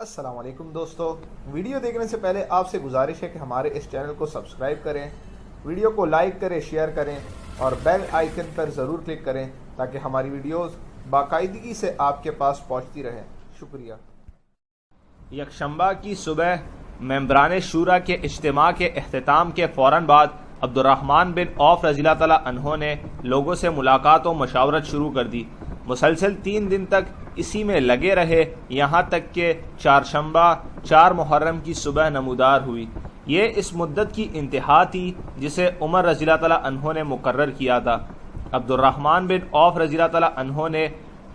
السلام علیکم دوستو، ویڈیو دیکھنے سے پہلے آپ سے گزارش ہے کہ ہمارے اس چینل کو سبسکرائب کریں، ویڈیو کو لائک کریں، شیئر کریں اور بیل آئیکن پر ضرور کلک کریں تاکہ ہماری ویڈیوز باقاعدگی سے آپ کے پاس پہنچتی رہیں۔ شکریہ۔ یکشنبہ کی صبح ممبران شورا کے اجتماع کے اختتام کے فوراً بعد عبد الرحمن بن عوف رضی اللہ تعالیٰ عنہ نے لوگوں سے ملاقات و مشاورت شروع کر دی۔ مسلسل 3 دن تک اسی میں لگے رہے، یہاں تک کہ چہارشنبہ 4 محرم کی صبح نمودار ہوئی۔ یہ اس مدت کی انتہا تھی جسے عمر رضی اللہ تعالیٰ عنہ نے مقرر کیا تھا۔ عبد الرحمن بن عوف رضی اللہ تعالیٰ عنہ نے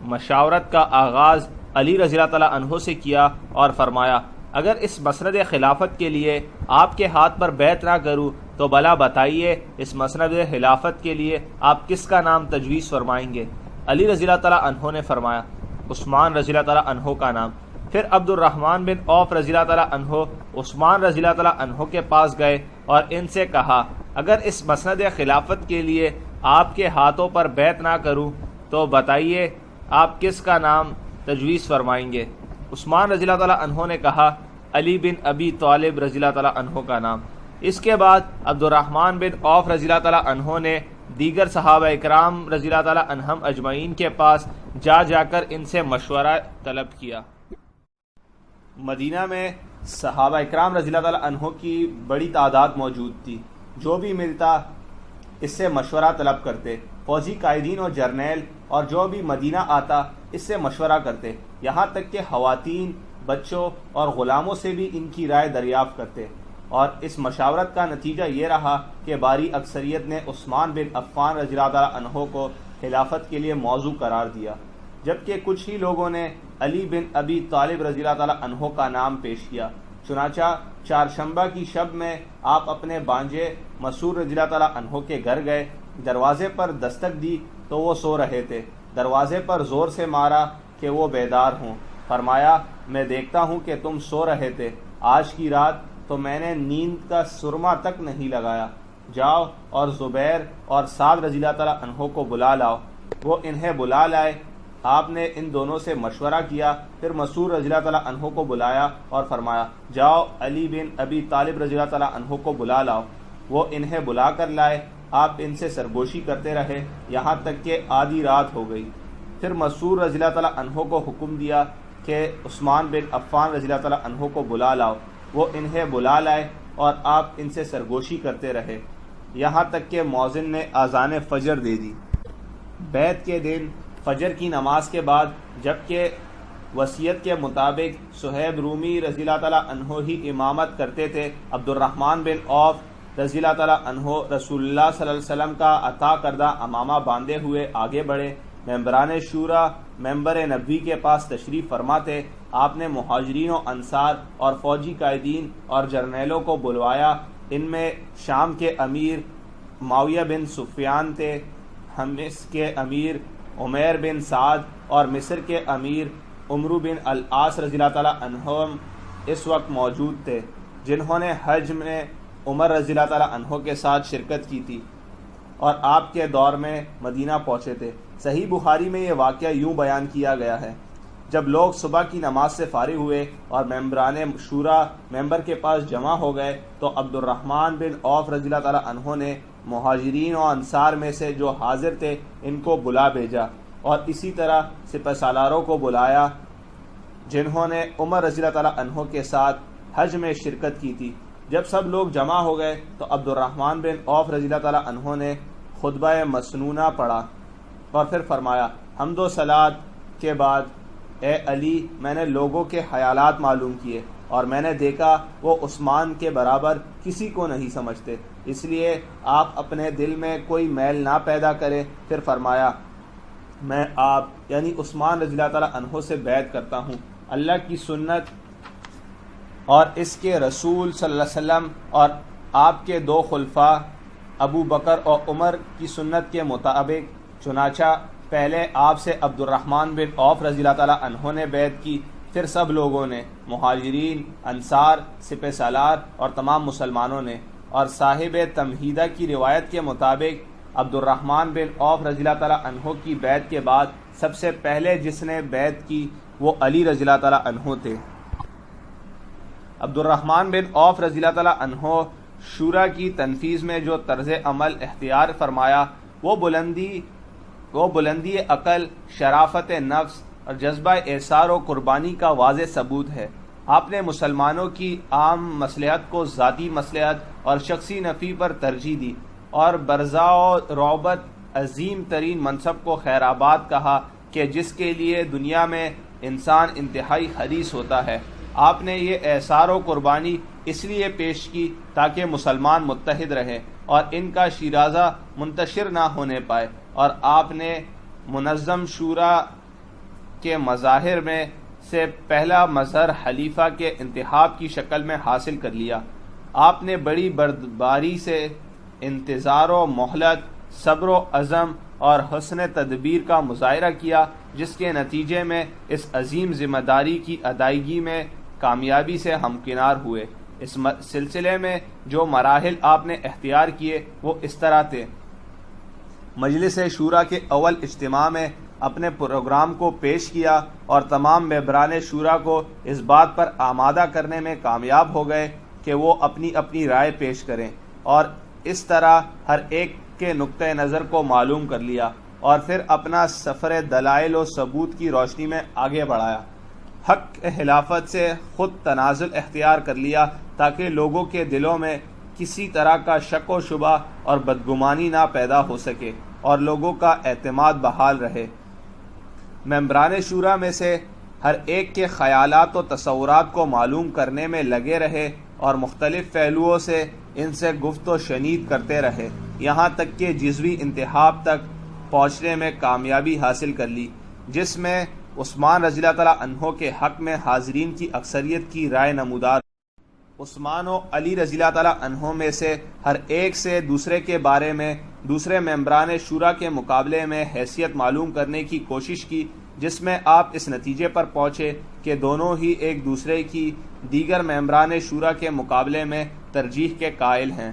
مشاورت کا آغاز علی رضی اللہ تعالیٰ عنہ سے کیا اور فرمایا، اگر اس مسند خلافت کے لیے آپ کے ہاتھ پر بیعت نہ کروں تو بھلا بتائیے اس مسند خلافت کے لیے آپ کس کا نام تجویز فرمائیں گے؟ علی رضی اللہ تعالیٰ عنہ نے فرمایا عثمان رضی اللہ تعالیٰ عنہ کا نام۔ پھر عبد الرحمن بن عوف رضی اللہ تعالیٰ عنہ عثمان رضی اللہ تعالیٰ عنہ کے پاس گئے اور ان سے کہا، اگر اس مسند خلافت کے لیے آپ کے ہاتھوں پر بیعت نہ کروں تو بتائیے آپ کس کا نام تجویز فرمائیں گے؟ عثمان رضی اللہ تعالیٰ عنہ نے کہا، علی بن ابی طالب رضی اللہ تعالیٰ عنہ کا نام۔ اس کے بعد عبد الرحمن بن عوف رضی اللہ تعالیٰ عنہ نے دیگر صحابہ اکرام رضی اللہ تعالیٰ عنہم اجمعین کے پاس جا کر ان سے مشورہ طلب کیا۔ مدینہ میں صحابہ اکرام رضی اللہ تعالیٰ عنہ کی بڑی تعداد موجود تھی۔ جو بھی ملتا اس سے مشورہ طلب کرتے۔ فوجی قائدین اور جرنیل اور جو بھی مدینہ آتا اس سے مشورہ کرتے، یہاں تک کہ خواتین، بچوں اور غلاموں سے بھی ان کی رائے دریافت کرتے، اور اس مشاورت کا نتیجہ یہ رہا کہ باری اکثریت نے عثمان بن عفان رضی اللہ تعالیٰ عنہ کو خلافت کے لیے موضوع قرار دیا، جبکہ کچھ ہی لوگوں نے علی بن ابی طالب رضی اللہ تعالیٰ عنہ کا نام پیش کیا۔ چنانچہ چہارشنبہ کی شب میں آپ اپنے بانجے مسعود رضی اللہ تعالیٰ عنہ کے گھر گئے۔ دروازے پر دستک دی تو وہ سو رہے تھے۔ دروازے پر زور سے مارا کہ وہ بیدار ہوں۔ فرمایا، میں دیکھتا ہوں کہ تم سو رہے تھے، آج کی رات تو میں نے نیند کا سرما تک نہیں لگایا، جاؤ اور زبیر اور سعد رضی اللہ تعالیٰ عنہ کو بلا لاؤ۔ وہ انہیں بلا لائے۔ آپ نے ان دونوں سے مشورہ کیا، پھر مسعود رضی اللہ تعالیٰ عنہ کو بلایا اور فرمایا، جاؤ علی بن ابی طالب رضی اللہ تعالیٰ عنہ کو بلا لاؤ۔ وہ انہیں بلا کر لائے۔ آپ ان سے سرگوشی کرتے رہے یہاں تک کہ آدھی رات ہو گئی۔ پھر مسعود رضی اللہ تعالیٰ عنہ کو حکم دیا کہ عثمان بن عفان رضی اللہ تعالیٰ عنہ کو بلا لاؤ۔ وہ انہیں بلا لائے اور آپ ان سے سرگوشی کرتے رہے یہاں تک کہ مؤذن نے اذان فجر دے دی۔ بیعت کے دن فجر کی نماز کے بعد، جبکہ وصیت کے مطابق صہیب رومی رضی اللہ تعالیٰ عنہ ہی امامت کرتے تھے، عبد الرحمن بن عوف رضی اللہ تعالیٰ عنہ رسول اللہ صلی اللہ علیہ وسلم کا عطا کردہ امامہ باندھے ہوئے آگے بڑھے۔ ممبران شورا ممبر نبوی کے پاس تشریف فرما تھے۔ آپ نے مہاجرین و انصار اور فوجی قائدین اور جرنیلوں کو بلوایا۔ ان میں شام کے امیر معاویہ بن سفیان تھے، حمص کے امیر عمیر بن سعد اور مصر کے امیر عمرو بن العاص رضی اللہ تعالیٰ عنہم اس وقت موجود تھے، جنہوں نے حج میں عمر رضی اللہ تعالیٰ عنہ کے ساتھ شرکت کی تھی اور آپ کے دور میں مدینہ پہنچے تھے۔ صحیح بخاری میں یہ واقعہ یوں بیان کیا گیا ہے، جب لوگ صبح کی نماز سے فارغ ہوئے اور ممبران شورا ممبر کے پاس جمع ہو گئے تو عبد الرحمن بن عوف رضی اللہ تعالیٰ عنہ نے مہاجرین و انصار میں سے جو حاضر تھے ان کو بلا بھیجا، اور اسی طرح سپہ سالاروں کو بلایا جنہوں نے عمر رضی اللہ تعالیٰ عنہ کے ساتھ حج میں شرکت کی تھی۔ جب سب لوگ جمع ہو گئے تو عبد الرحمن بن عوف رضی اللہ تعالیٰ عنہ نے خطبہ مسنونہ پڑھا اور پھر فرمایا، حمد و صلات کے بعد، اے علی، میں نے لوگوں کے خیالات معلوم کیے اور میں نے دیکھا وہ عثمان کے برابر کسی کو نہیں سمجھتے، اس لیے آپ اپنے دل میں کوئی میل نہ پیدا کریں۔ پھر فرمایا، میں آپ یعنی عثمان رضی اللہ تعالیٰ عنہ سے بیعت کرتا ہوں، اللہ کی سنت اور اس کے رسول صلی اللہ علیہ وسلم اور آپ کے 2 خلفاء ابو بکر اور عمر کی سنت کے مطابق۔ چنانچہ پہلے آپ سے عبد الرحمن بن عوف رضی اللہ تعالیٰ عنہ نے بیعت کی، پھر سب لوگوں نے، مہاجرین، انصار، سپہ سالار اور تمام مسلمانوں نے، اور صاحب تمہیدہ کی روایت کے مطابق عبد الرحمن بن عوف رضی اللہ تعالیٰ عنہ کی بیعت کے بعد سب سے پہلے جس نے بیعت کی وہ علی رضی اللہ تعالیٰ عنہ تھے۔ عبد الرحمن بن عوف رضی اللہ تعالیٰ عنہ شورا کی تنفیذ میں جو طرز عمل اختیار فرمایا وہ بلندی عقل، شرافت نفس اور جذبہ احسار و قربانی کا واضح ثبوت ہے۔ آپ نے مسلمانوں کی عام مصلحت کو ذاتی مصلحت اور شخصی نفع پر ترجیح دی اور برزا و روبت عظیم ترین منصب کو خیر آباد کہا کہ جس کے لیے دنیا میں انسان انتہائی حریص ہوتا ہے۔ آپ نے یہ احسار و قربانی اس لیے پیش کی تاکہ مسلمان متحد رہیں اور ان کا شیرازہ منتشر نہ ہونے پائے، اور آپ نے منظم شورا کے مظاہر میں سے پہلا مظہر حلیفہ کے انتخاب کی شکل میں حاصل کر لیا۔ آپ نے بڑی بردباری سے انتظار و مہلت، صبر و عزم اور حسن تدبیر کا مظاہرہ کیا، جس کے نتیجے میں اس عظیم ذمہ داری کی ادائیگی میں کامیابی سے ہمکنار ہوئے۔ اس سلسلے میں جو مراحل آپ نے اختیار کیے وہ اس طرح تھے: مجلس شورا کے اول اجتماع میں اپنے پروگرام کو پیش کیا اور تمام ممبران شورا کو اس بات پر آمادہ کرنے میں کامیاب ہو گئے کہ وہ اپنی اپنی رائے پیش کریں، اور اس طرح ہر ایک کے نقطۂ نظر کو معلوم کر لیا اور پھر اپنا سفر دلائل و ثبوت کی روشنی میں آگے بڑھایا۔ حق خلافت سے خود تنازل اختیار کر لیا تاکہ لوگوں کے دلوں میں کسی طرح کا شک و شبہ اور بدگمانی نہ پیدا ہو سکے اور لوگوں کا اعتماد بحال رہے۔ ممبران شورا میں سے ہر ایک کے خیالات و تصورات کو معلوم کرنے میں لگے رہے اور مختلف پہلوؤں سے ان سے گفت و شنید کرتے رہے، یہاں تک کہ جزوی انتخاب تک پہنچنے میں کامیابی حاصل کر لی، جس میں عثمان رضی اللہ تعالیٰ عنہ کے حق میں حاضرین کی اکثریت کی رائے نمودار۔ عثمان و علی رضی اللہ تعالیٰ عنہ میں سے ہر ایک سے دوسرے کے بارے میں دوسرے ممبران شورا کے مقابلے میں حیثیت معلوم کرنے کی کوشش کی، جس میں آپ اس نتیجے پر پہنچے کہ دونوں ہی ایک دوسرے کی دیگر ممبران شورا کے مقابلے میں ترجیح کے قائل ہیں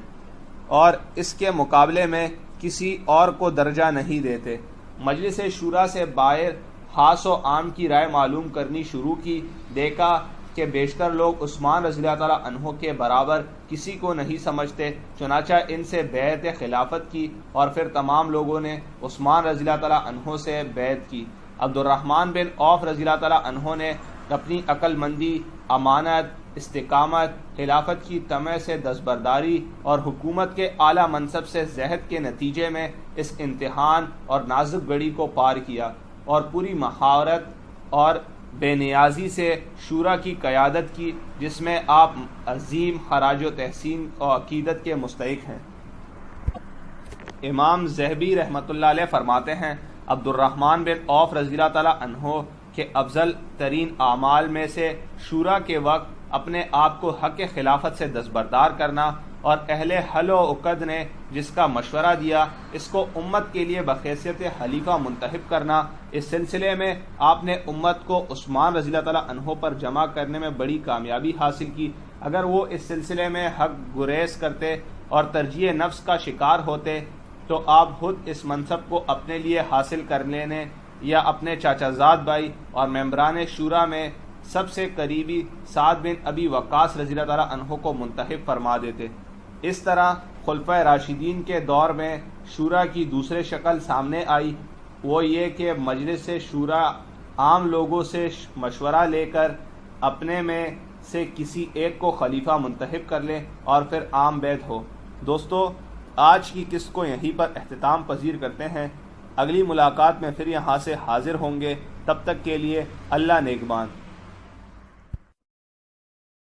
اور اس کے مقابلے میں کسی اور کو درجہ نہیں دیتے۔ مجلس شورا سے باہر خاص و عام کی رائے معلوم کرنی شروع کی، دیکھا کہ بیشتر لوگ عثمان رضی اللہ تعالیٰ عنہ کے برابر کسی کو نہیں سمجھتے، چنانچہ ان سے بیعت خلافت کی اور پھر تمام لوگوں نے عثمان رضی اللہ تعالیٰ عنہ سے بیعت کی۔ عبد الرحمن بن عوف رضی اللہ تعالیٰ عنہ نے اپنی عقل مندی، امانت، استقامت، خلافت کی طمع سے دستبرداری اور حکومت کے اعلیٰ منصب سے زہد کے نتیجے میں اس امتحان اور نازک گھڑی کو پار کیا اور پوری مہارت اور بے نیازی سے شورا کی قیادت کی، جس میں آپ عظیم خراج و تحسین اور عقیدت کے مستحق ہیں۔ امام ذہبی رحمۃ اللہ علیہ فرماتے ہیں، عبد الرحمن بن عوف رضی اللہ تعالیٰ عنہ کے افضل ترین اعمال میں سے شورا کے وقت اپنے آپ کو حق خلافت سے دستبردار کرنا اور اہل حل و عقد نے جس کا مشورہ دیا اس کو امت کے لیے بحیثیت خلیفہ منتخب کرنا۔ اس سلسلے میں آپ نے امت کو عثمان رضی اللہ تعالیٰ عنہ پر جمع کرنے میں بڑی کامیابی حاصل کی۔ اگر وہ اس سلسلے میں حق گریز کرتے اور ترجیح نفس کا شکار ہوتے تو آپ خود اس منصب کو اپنے لیے حاصل کر لینے یا اپنے چاچا زاد بھائی اور ممبران شورا میں سب سے قریبی سعد بن ابی وقاص رضی اللہ تعالیٰ عنہ کو منتخب فرما دیتے۔ اس طرح خلفائے راشدین کے دور میں شورا کی دوسری شکل سامنے آئی، وہ یہ کہ مجلس شورا عام لوگوں سے مشورہ لے کر اپنے میں سے کسی ایک کو خلیفہ منتخب کر لیں اور پھر عام بیعت ہو۔ دوستو، آج کی قسط کو یہیں پر اختتام پذیر کرتے ہیں۔ اگلی ملاقات میں پھر یہاں سے حاضر ہوں گے، تب تک کے لیے اللہ نیگبان۔